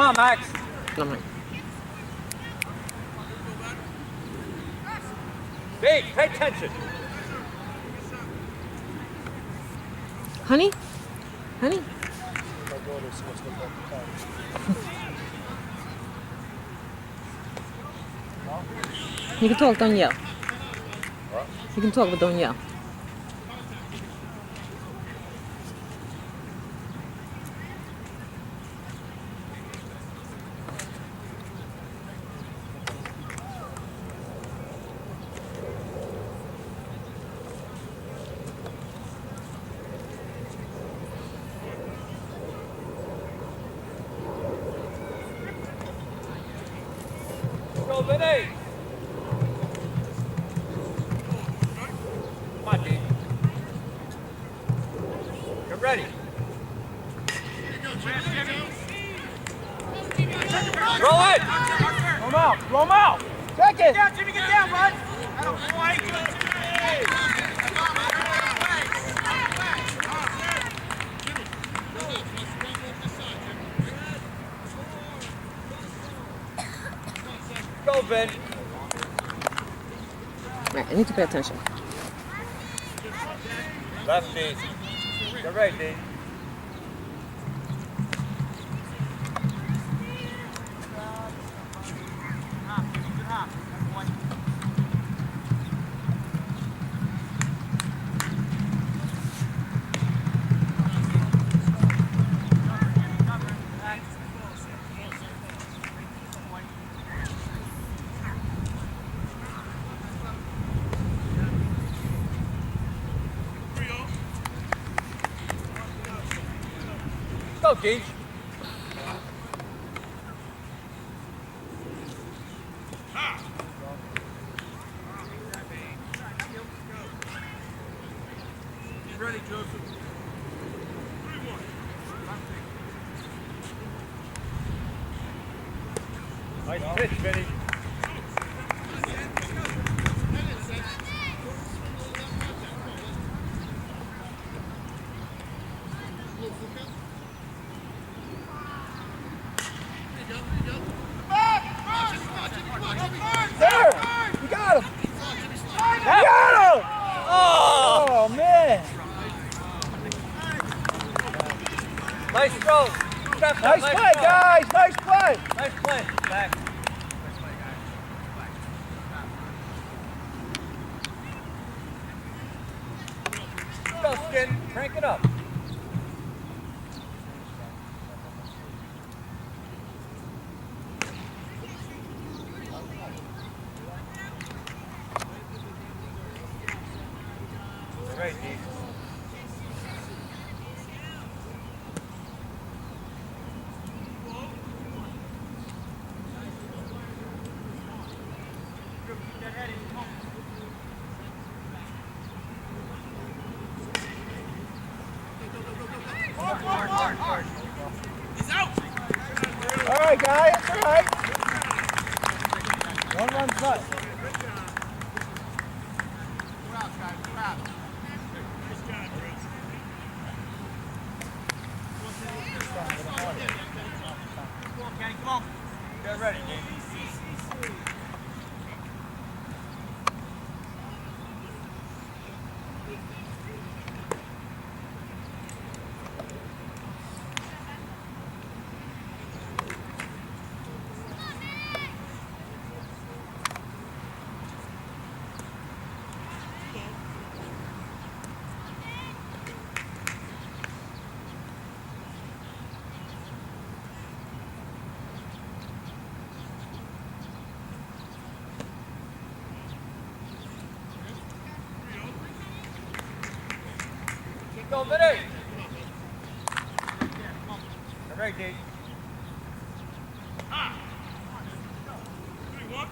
Come on, Max. No, Big, pay attention. Honey? Honey? You can talk, don't yell. You can talk, but don't yell. Go, Vinny. Come on, D. Get ready. Roll it. Blow him out. Blow him out. Check it. Get down, Jimmy. Get down, bud. Go, Ben. Right, I need to pay attention. Left, D. Get ready, D. Go, Gage. Ready, Joseph. 3-1. Nice pitch, Vinny. There! You got him! You got him! Oh, man! Nice throw. Nice play, guys. Nice play. Nice play. Back. Go, Skin. Crank it up. Great, D. He's out. All right, guys. All right. One run cut. Come on. Get ready, D. Go, Vinny. Get ready, D. 3-1.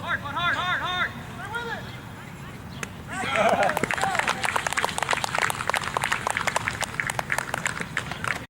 Hard, hard, hard.